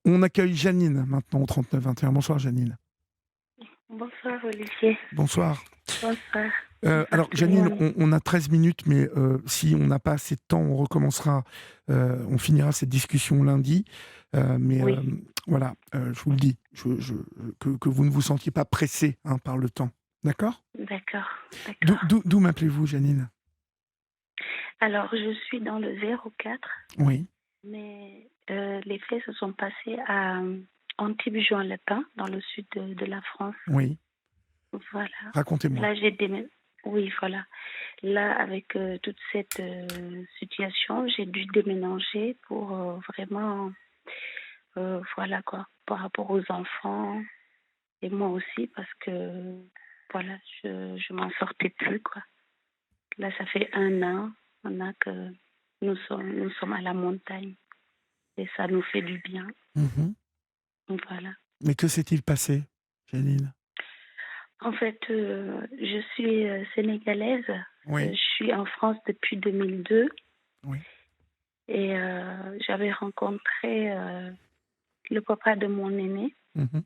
On accueille Janine maintenant au 39 21. Bonsoir Janine. Bonsoir Olivier. Bonsoir. Bonsoir. Bonsoir Alors tout le Janine, monde. on a 13 minutes, mais si on n'a pas assez de temps, on recommencera, on finira cette discussion lundi. Mais Oui, voilà, je vous le dis, que vous ne vous sentiez pas pressé par le temps. D'accord? d'accord, D'où d'accord. d'où- d'où m'appelez-vous Janine? Alors, je suis dans le 04, Oui, mais les faits se sont passés à Antibes-Juan-les-Pins, dans le sud de la France. oui. Voilà. Racontez-moi. Là, j'ai Oui, voilà. Là, avec toute cette situation, j'ai dû déménager pour vraiment, voilà quoi, par rapport aux enfants et moi aussi, parce que, voilà, je m'en sortais plus, quoi. Là, ça fait un an que nous sommes à la montagne et ça nous fait du bien. Mhm. Voilà. Mais que s'est-il passé, Janine? En fait, je suis sénégalaise. Je Oui, suis en France depuis 2002 oui. et j'avais rencontré le papa de mon aîné Mhm.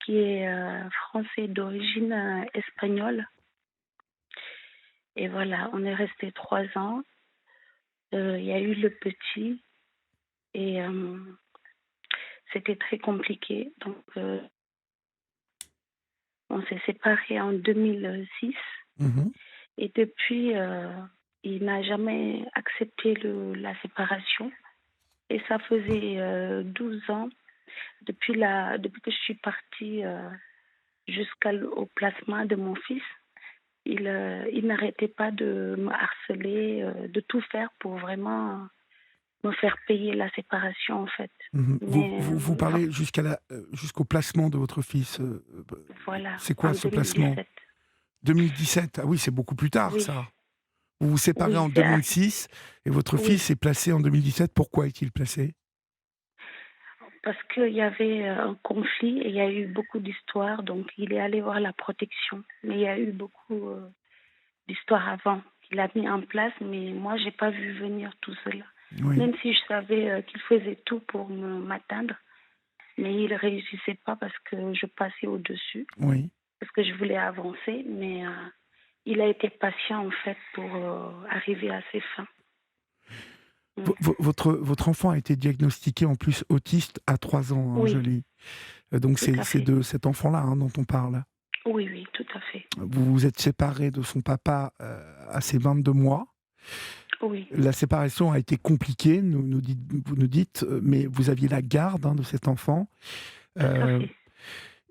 qui est français d'origine espagnole. Et voilà, on est resté 3 ans. Il y a eu le petit et c'était très compliqué. Donc, on s'est séparés en 2006 Mhm. et depuis, il n'a jamais accepté la séparation. Et ça faisait 12 ans depuis que je suis partie jusqu'au placement de mon fils. Il n'arrêtait pas de me harceler, de tout faire pour vraiment me faire payer la séparation en fait. Mhm. Mais Vous parlez jusqu'au placement de votre fils. voilà, C'est quoi en ce placement? 2017. 2017. Ah oui, c'est beaucoup plus tard, Oui, ça. Vous vous séparez oui, en 2006 et votre oui. fils est placé en 2017. Pourquoi est-il placé? Parce qu'il y avait un conflit et il y a eu beaucoup d'histoires, donc il est allé voir la protection. Mais il y a eu beaucoup d'histoires avant qu'il a mis en place, mais moi, j'ai pas vu venir tout cela. Oui, Même si je savais qu'il faisait tout pour m'atteindre, mais il ne réussissait pas parce que je passais au-dessus, oui. parce que je voulais avancer, mais il a été patient en fait pour arriver à ses fins. Mm. Votre enfant a été diagnostiqué en plus autiste à 3 ans, je Oui, lis. Donc tout à c'est fait. de cet enfant-là dont on parle. Oui, oui, tout à fait. Vous vous êtes séparé de son papa à ses 22 mois. Oui, La séparation a été compliquée, vous nous dites, mais vous aviez la garde de cet enfant. tout à Euh, fait.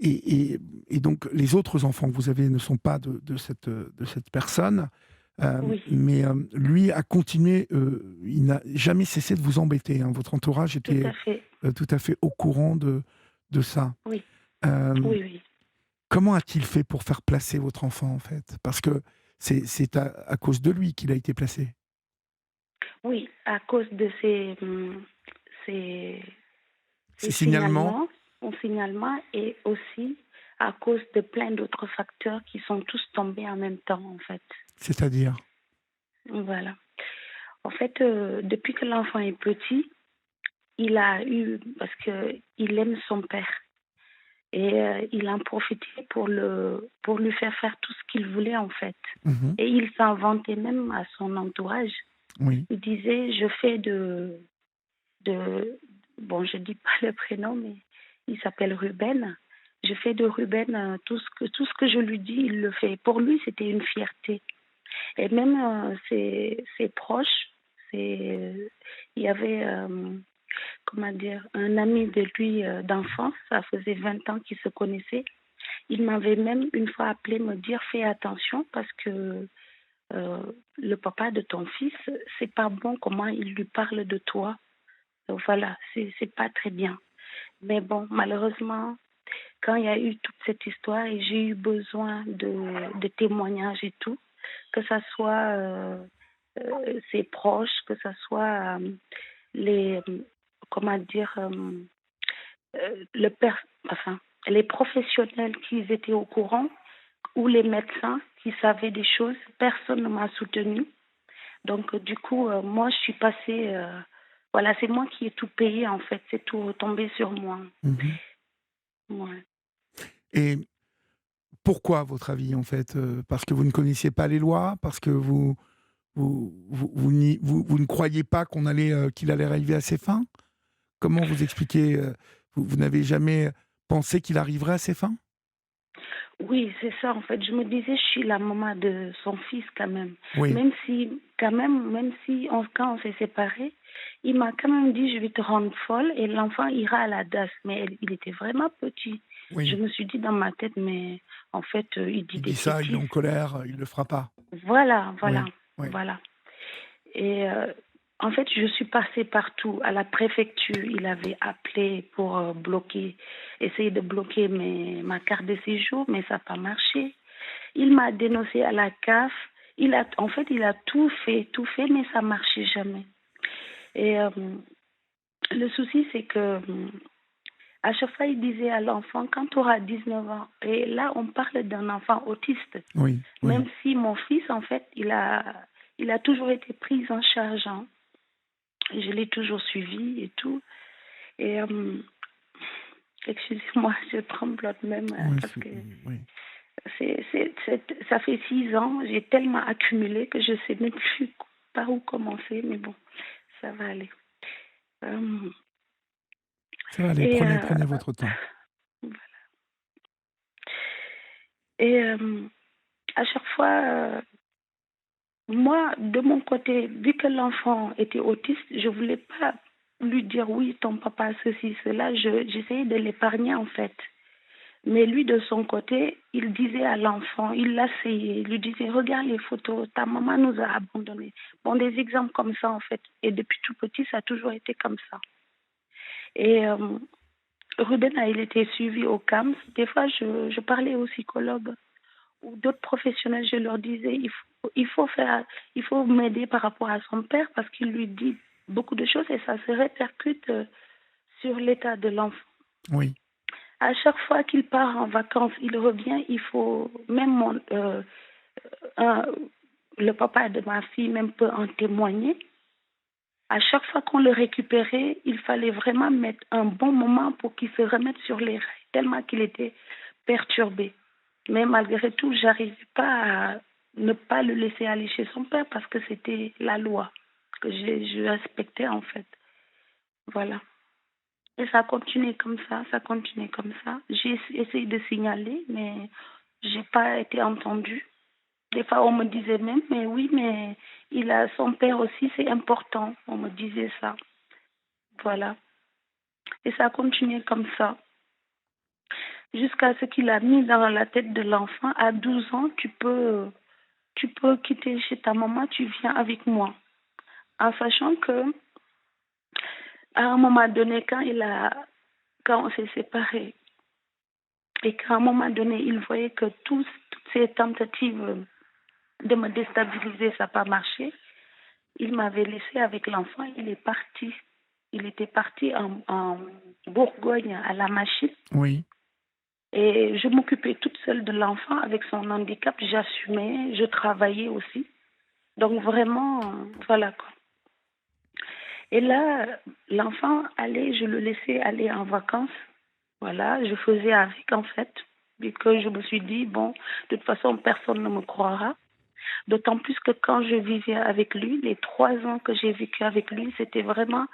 et, et- et donc les autres enfants que vous avez ne sont pas de cette personne, Oui, mais lui a continué, il n'a jamais cessé de vous embêter. Votre entourage tout à était fait. tout à fait au courant de ça. Oui, Euh, oui, oui. Comment a-t-il fait pour faire placer votre enfant en fait? Parce que c'est à cause de lui qu'il a été placé. Oui, à cause de ces, Ces ces signalements. signalements et aussi à cause de plein d'autres facteurs qui sont tous tombés en même temps en fait. C'est-à-dire? Voilà. En fait, depuis que l'enfant est petit, il a eu, parce qu'il aime son père, et il en profitait pour lui faire tout ce qu'il voulait en fait. Mhm. Et il s'en vantait même à son entourage. Oui. Il disait, je fais de, bon, je dis pas le prénom, mais il s'appelle Ruben. Je fais de Ruben tout ce que je lui dis, il le fait. Pour lui, c'était une fierté. Et même ses proches, il y avait, comment dire, un ami de lui d'enfance, ça faisait 20 ans qu'ils se connaissaient. Il m'avait même une fois appelé me dire fais attention parce que euh, le papa de ton fils, c'est pas bon comment il lui parle de toi. Donc voilà, c'est pas très bien. Mais bon, malheureusement, quand il y a eu toute cette histoire et j'ai eu besoin de témoignages et tout, que ça soit ses proches, que ça soit les, comment dire, le père, enfin, les professionnels qui étaient au courant ou les médecins qui savaient des choses, personne ne m'a soutenue. Donc, du coup, moi, je suis passée Voilà, c'est moi qui ai tout payé, en fait. C'est tout retombé sur moi. Mhm. Ouais. Et pourquoi, à votre avis, en fait? Parce que vous ne connaissiez pas les lois? Parce que vous ne croyez pas qu'il allait arriver à ses fins? Comment vous expliquez, vous n'avez jamais pensé qu'il arriverait à ses fins? Oui, c'est ça, en fait. Je me disais, je suis la maman de son fils quand même. Oui, Même si quand on s'est séparés, il m'a quand même dit, je vais te rendre folle et l'enfant ira à la DAS. Mais il était vraiment petit. Je oui. me suis dit dans ma tête, mais en fait, il dit Il des dit ça, il est bêtises. en colère, il le fera pas. Voilà, voilà, Oui, oui. voilà. Et en fait, je suis passée partout. À la préfecture, il avait appelé pour essayer de bloquer ma carte de séjour, mais ça n'a pas marché. Il m'a dénoncé à la CAF. En fait, il a tout fait, mais ça marchait jamais. Et le souci, c'est que à chaque fois, il disait à l'enfant, quand tu auras 19 ans, et là, on parle d'un enfant autiste, Oui, même oui. si mon fils, en fait, il a toujours été pris en charge. Hein. Je l'ai toujours suivi et tout. Et excusez-moi, je tremblote même Oui, parce que oui. ça fait 6 ans, j'ai tellement accumulé que je sais même plus par où commencer, mais bon, ça va aller. Euh, Ça va aller, et prenez votre temps. et à chaque fois, moi, de mon côté, vu que l'enfant était autiste, je voulais pas lui dire oui, ton papa, ceci, cela. J'essayais de l'épargner en fait. Mais lui, de son côté, il disait à l'enfant, il l'asseyait, il lui disait, regarde les photos, ta maman nous a abandonnés. Bon, des exemples comme ça, en fait. Et depuis tout petit, ça a toujours été comme ça. Et Ruben a il été suivi au CAMS. Des fois, je parlais aux psychologues ou d'autres professionnels, je leur disais, il faut m'aider par rapport à son père parce qu'il lui dit beaucoup de choses et ça se répercute sur l'état de l'enfant. Oui, À chaque fois qu'il part en vacances, il revient, il faut, même un- le papa de ma fille même peut en témoigner. À chaque fois qu'on le récupérait, il fallait vraiment mettre un bon moment pour qu'il se remette sur les rails, tellement qu'il était perturbé. Mais malgré tout, j'arrivais pas à ne pas le laisser aller chez son père parce que c'était la loi que je respectais en fait. Voilà. Et ça a continué comme ça, ça a continué comme ça. J'ai essayé de signaler, mais j'ai pas été entendue. Des fois, on me disait même, mais oui, mais il a son père aussi, c'est important. On me disait ça. Voilà. Et ça a continué comme ça. Jusqu'à ce qu'il a mis dans la tête de l'enfant, à 12 ans, tu peux quitter chez ta maman, tu viens avec moi. En sachant que, à un moment donné, quand on s'est séparés, et qu'à un moment donné, il voyait que toutes ces tentatives de me déstabiliser, ça n'a pas marché, il m'avait laissé avec l'enfant, il est parti. Il était parti en Bourgogne à la machine. oui. Et je m'occupais toute seule de l'enfant avec son handicap. J'assumais, je travaillais aussi. Donc vraiment, voilà quoi. Et là, l'enfant allait, je le laissais aller en vacances. Voilà, je faisais avec en fait. Et que je me suis dit, bon, de toute façon, personne ne me croira. D'autant plus que quand je vivais avec lui, les 3 ans que j'ai vécu avec lui, c'était vraiment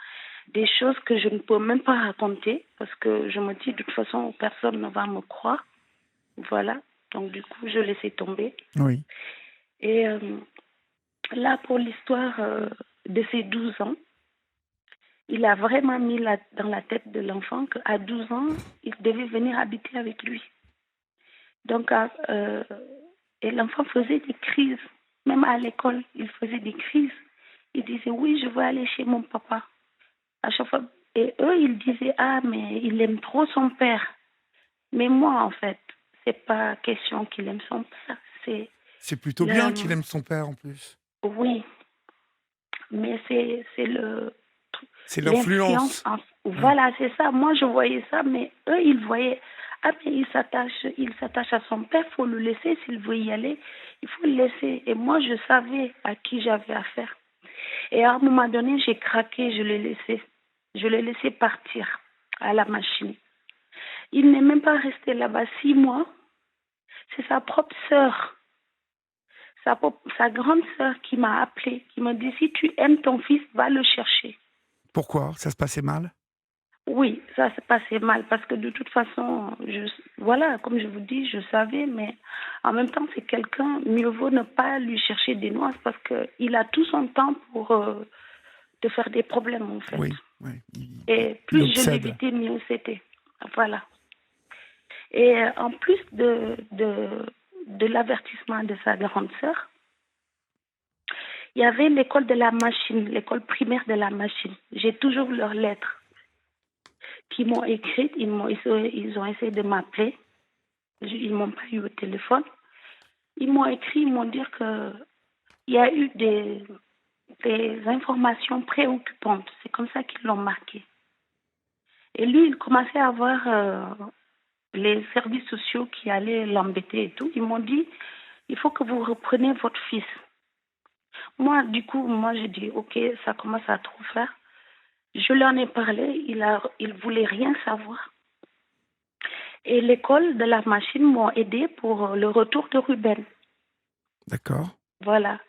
des choses que je ne peux même pas raconter parce que je me dis, de toute façon, personne ne va me croire. Voilà. Donc, du coup, je laissais tomber. Oui, Et là, pour l'histoire de ces 12 ans, il a vraiment mis dans la tête de l'enfant qu'à 12 ans, il devait venir habiter avec lui. Donc, et l'enfant faisait des crises. Même à l'école, il faisait des crises. Il disait, oui, je veux aller chez mon papa. À chaque fois. Et eux, ils disaient, ah, mais il aime trop son père. Mais moi, en fait, c'est pas question qu'il aime son père. C'est c'est plutôt bien qu'il le, aime son père en plus. oui, mais c'est C'est l'influence. l'influence. Oui, Voilà, c'est ça. Moi, je voyais ça, mais eux, ils voyaient, ah, mais il s'attache à son père, faut le laisser. S'il veut y aller, il faut le laisser. Et moi, je savais à qui j'avais affaire. Et à un moment donné, j'ai craqué, je l'ai laissé. Je l'ai laissé partir à la machine. Il n'est même pas resté là-bas 6 mois. C'est sa propre sœur, sa grande sœur qui m'a appelée, qui m'a dit si tu aimes ton fils, va le chercher. Pourquoi? Ça se passait mal? Oui, ça s'est passé mal parce que de toute façon, voilà, comme je vous dis, je savais, mais en même temps, c'est quelqu'un, mieux vaut ne pas lui chercher des noises parce qu'il a tout son temps pour te faire des problèmes en fait. Oui, oui. Et Il plus je obsède. l'évitais, mieux c'était. Voilà. Et en plus de l'avertissement de sa grande sœur, il y avait l'école de la machine, l'école primaire de la machine. J'ai toujours leurs lettres qui m'ont écrites. Ils ont essayé de m'appeler. Ils ne m'ont pas eu au téléphone. Ils m'ont écrit, ils m'ont dit qu'il y a eu des informations préoccupantes. C'est comme ça qu'ils l'ont marqué. Et lui, il commençait à avoir les services sociaux qui allaient l'embêter et tout. Ils m'ont dit, il faut que vous repreniez votre fils. Moi, du coup, j'ai dit, ok, ça commence à trop faire. Je lui en ai parlé, il voulait rien savoir. Et l'école de la machine m'ont aidé pour le retour de Ruben. D'accord. Voilà.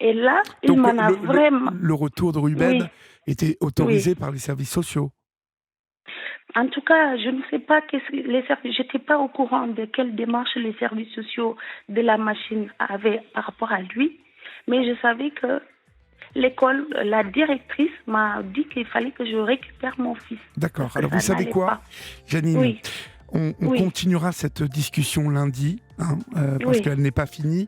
Et là, Donc, il m'en a vraiment... le retour de Ruben Oui. était autorisé Oui. par les services sociaux. En tout cas, je ne sais pas j'étais pas au courant de quelle démarche les services sociaux de la machine avaient par rapport à lui, mais je savais que l'école, la directrice m'a dit qu'il fallait que je récupère mon fils. D'accord. Alors vous savez quoi, pas. Janine, Oui. On continuera cette discussion lundi, parce qu'elle n'est pas finie,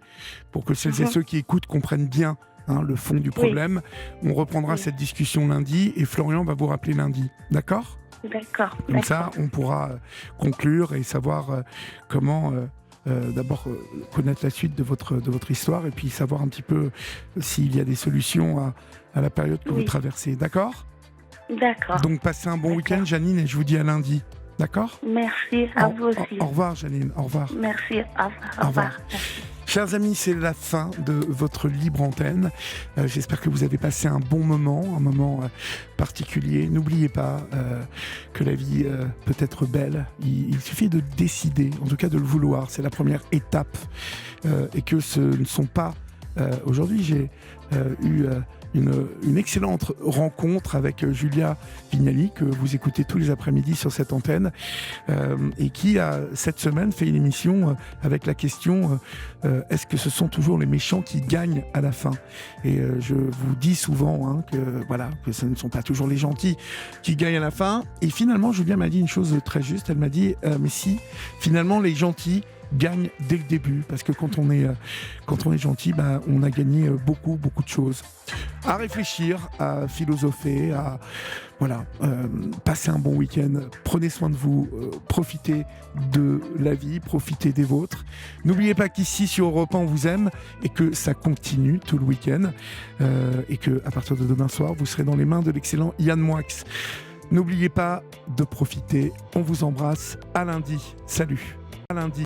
pour que celles et ceux qui écoutent comprennent bien le fond du problème. On reprendra cette discussion lundi et Florian va vous rappeler lundi. D'accord ? D'accord. Comme ça, on pourra conclure et savoir comment... d'abord connaître la suite de votre histoire et puis savoir un petit peu s'il y a des solutions à la période que vous traversez. D'accord ? D'accord. Donc passez un bon week-end, Janine, et je vous dis à lundi. D'accord ? Merci, à vous aussi. Au revoir, Janine. Au revoir. Merci, au revoir. Chers amis, c'est la fin de votre libre antenne. J'espère que vous avez passé un bon moment, un moment particulier. N'oubliez pas que la vie peut être belle. Il suffit de décider, en tout cas de le vouloir. C'est la première étape. Et que ce ne sont pas... Aujourd'hui, j'ai eu... Une excellente rencontre avec Julia Vignali, que vous écoutez tous les après-midi sur cette antenne, et qui a cette semaine fait une émission avec la question est-ce que ce sont toujours les méchants qui gagnent à la fin ? Et je vous dis souvent que ce ne sont pas toujours les gentils qui gagnent à la fin. Et finalement, Julia m'a dit une chose très juste. Elle m'a dit mais si, finalement, les gentils gagne dès le début, parce que quand on est gentil, on a gagné beaucoup de choses. À réfléchir, à philosopher, à passer un bon week-end. Prenez soin de vous, profitez de la vie, profitez des vôtres. N'oubliez pas qu'ici sur Europe 1 on vous aime et que ça continue tout le week-end et que à partir de demain soir vous serez dans les mains de l'excellent Yann Moix. N'oubliez pas de profiter. On vous embrasse. À lundi. Salut. À lundi.